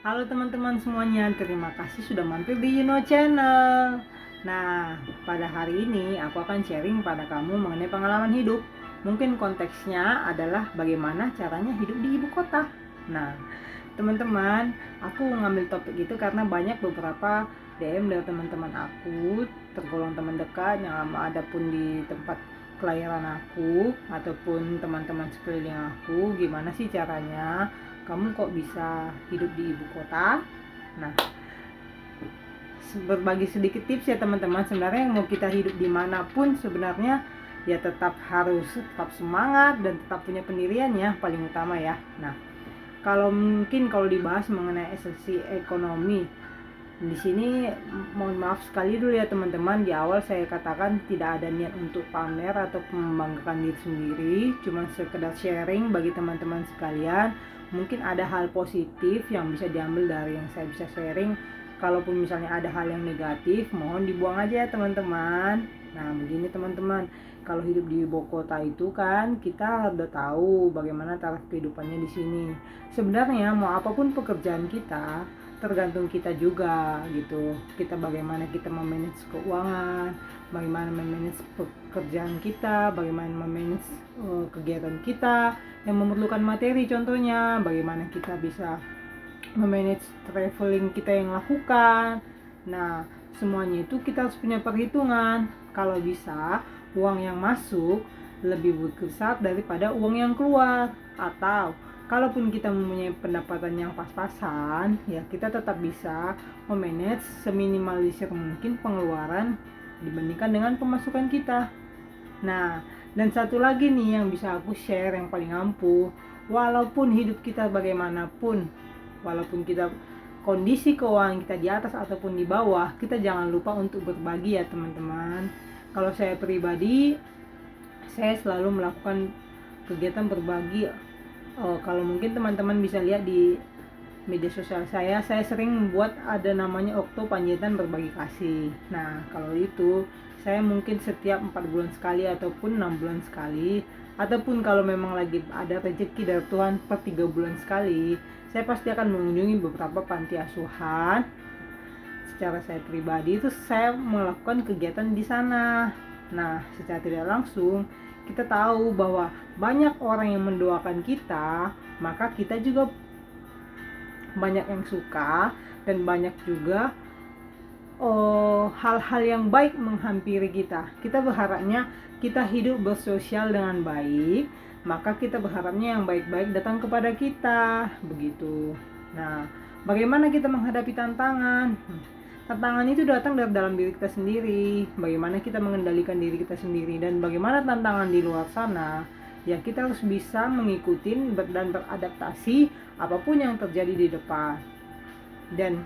Halo teman-teman semuanya, terima kasih sudah mampir di Yuno Channel. Nah, pada hari ini aku akan sharing pada kamu mengenai pengalaman hidup. Mungkin konteksnya adalah bagaimana caranya hidup di ibu kota. Nah, teman-teman, aku ngambil topik itu karena banyak beberapa DM dari teman-teman aku, tergolong teman dekat yang ada pun di tempat kelahiran aku ataupun teman-teman sekeliling aku, gimana sih caranya kamu kok bisa hidup di ibu kota. Nah, berbagi sedikit tips ya teman-teman. Sebenarnya mau kita hidup dimanapun sebenarnya ya tetap semangat dan tetap punya pendirian ya, paling utama ya. Nah, kalau dibahas mengenai esensi ekonomi di sini, mohon maaf sekali dulu ya teman-teman, di awal saya katakan tidak ada niat untuk pamer atau membanggakan diri sendiri, cuma sekedar sharing bagi teman-teman sekalian. Mungkin ada hal positif yang bisa diambil dari yang saya bisa sharing. Kalaupun misalnya ada hal yang negatif, mohon dibuang aja ya teman-teman. Nah, begini teman-teman, kalau hidup di ibu kota itu kan kita udah tahu bagaimana taraf kehidupannya di sini. Sebenarnya mau apapun pekerjaan kita, tergantung kita juga gitu. Kita bagaimana kita memanage keuangan, bagaimana memanage pekerjaan kita, bagaimana memanage kegiatan kita yang memerlukan materi, contohnya bagaimana kita bisa memanage traveling kita yang lakukan. Nah, semuanya itu kita harus punya perhitungan. Kalau bisa uang yang masuk lebih besar daripada uang yang keluar, atau kalaupun kita mempunyai pendapatan yang pas-pasan, ya kita tetap bisa memanage seminimalisir mungkin pengeluaran dibandingkan dengan pemasukan kita. Nah, dan satu lagi nih yang bisa aku share yang paling ampuh, walaupun hidup kita bagaimanapun, walaupun kita kondisi keuangan kita di atas ataupun di bawah, kita jangan lupa untuk berbagi ya teman-teman. Kalau saya pribadi, saya selalu melakukan kegiatan berbagi. Kalau mungkin teman-teman bisa lihat di media sosial saya sering membuat ada namanya Okto Panjaitan Berbagi Kasih. Nah, kalau itu saya mungkin setiap 4 bulan sekali ataupun 6 bulan sekali, ataupun kalau memang lagi ada rezeki dari Tuhan per 3 bulan sekali, saya pasti akan mengunjungi beberapa panti asuhan. Secara saya pribadi itu saya melakukan kegiatan di sana. Nah, secara tidak langsung kita tahu bahwa banyak orang yang mendoakan kita, maka kita juga banyak yang suka dan banyak juga hal-hal yang baik menghampiri kita. Kita berharapnya kita hidup bersosial dengan baik, maka kita berharapnya yang baik-baik datang kepada kita, begitu. Nah, bagaimana kita menghadapi tantangan? Tantangan itu datang dari dalam diri kita sendiri. Bagaimana kita mengendalikan diri kita sendiri, dan bagaimana tantangan di luar sana, ya kita harus bisa mengikuti dan beradaptasi apapun yang terjadi di depan. Dan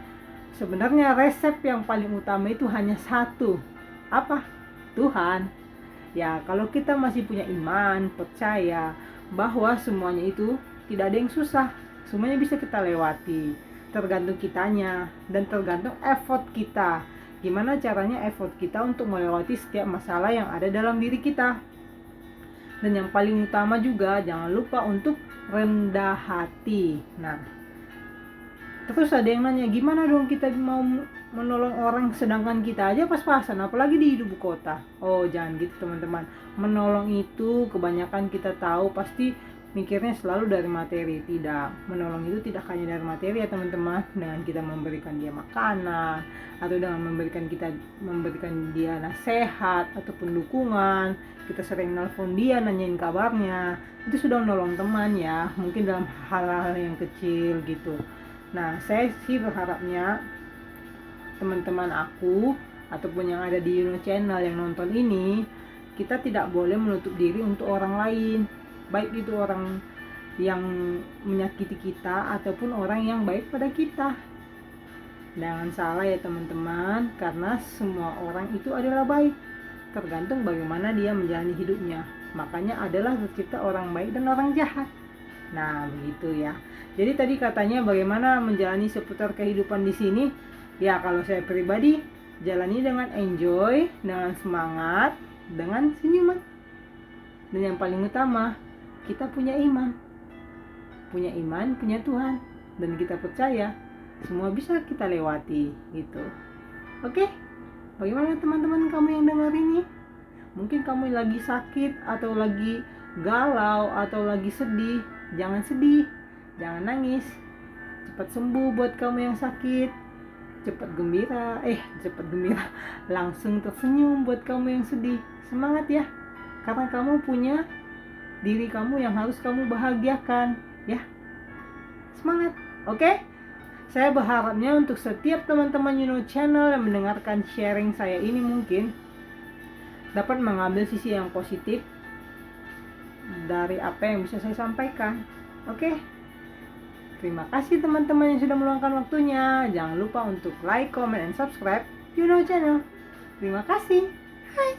sebenarnya resep yang paling utama itu hanya satu. Apa? Tuhan. Ya, kalau kita masih punya iman, percaya bahwa semuanya itu tidak ada yang susah, semuanya bisa kita lewati. Tergantung kitanya dan tergantung effort kita. Gimana caranya effort kita untuk melewati setiap masalah yang ada dalam diri kita. Dan yang paling utama juga, jangan lupa untuk rendah hati. Nah, terus ada yang nanya, gimana dong kita mau menolong orang sedangkan kita aja pas-pasan, apalagi di ibu kota? Oh, jangan gitu teman-teman. Menolong itu kebanyakan kita tahu pasti mikirnya selalu dari materi. Tidak, menolong itu tidak hanya dari materi ya teman-teman. Dengan kita memberikan dia makanan, atau dengan memberikan dia nasihat ataupun dukungan, kita sering nelpon dia nanyain kabarnya, itu sudah menolong teman ya, mungkin dalam hal-hal yang kecil gitu. Nah, saya sih berharapnya teman-teman aku ataupun yang ada di Yuno Channel yang nonton ini, kita tidak boleh menutup diri untuk orang lain, baik itu orang yang menyakiti kita ataupun orang yang baik pada kita. Jangan salah ya teman-teman, karena semua orang itu adalah baik, tergantung bagaimana dia menjalani hidupnya. Makanya adalah tercipta orang baik dan orang jahat. Nah, begitu ya. Jadi tadi katanya bagaimana menjalani seputar kehidupan di sini? Ya, kalau saya pribadi jalani dengan enjoy, dengan semangat, dengan senyuman. Dan yang paling utama, kita punya iman. Punya iman, punya Tuhan, dan kita percaya semua bisa kita lewati gitu. Oke, bagaimana teman-teman kamu yang dengar ini? Mungkin kamu lagi sakit atau lagi galau atau lagi sedih. Jangan sedih, jangan nangis. Cepat sembuh buat kamu yang sakit. Cepat gembira, langsung tersenyum buat kamu yang sedih. Semangat ya, karena kamu punya diri kamu yang harus kamu bahagiakan ya. Semangat, oke? Saya berharapnya untuk setiap teman-teman Channel yang mendengarkan sharing saya ini mungkin dapat mengambil sisi yang positif dari apa yang bisa saya sampaikan. Oke? Terima kasih teman-teman yang sudah meluangkan waktunya. Jangan lupa untuk like, comment, and subscribe Channel. Terima kasih. Hai.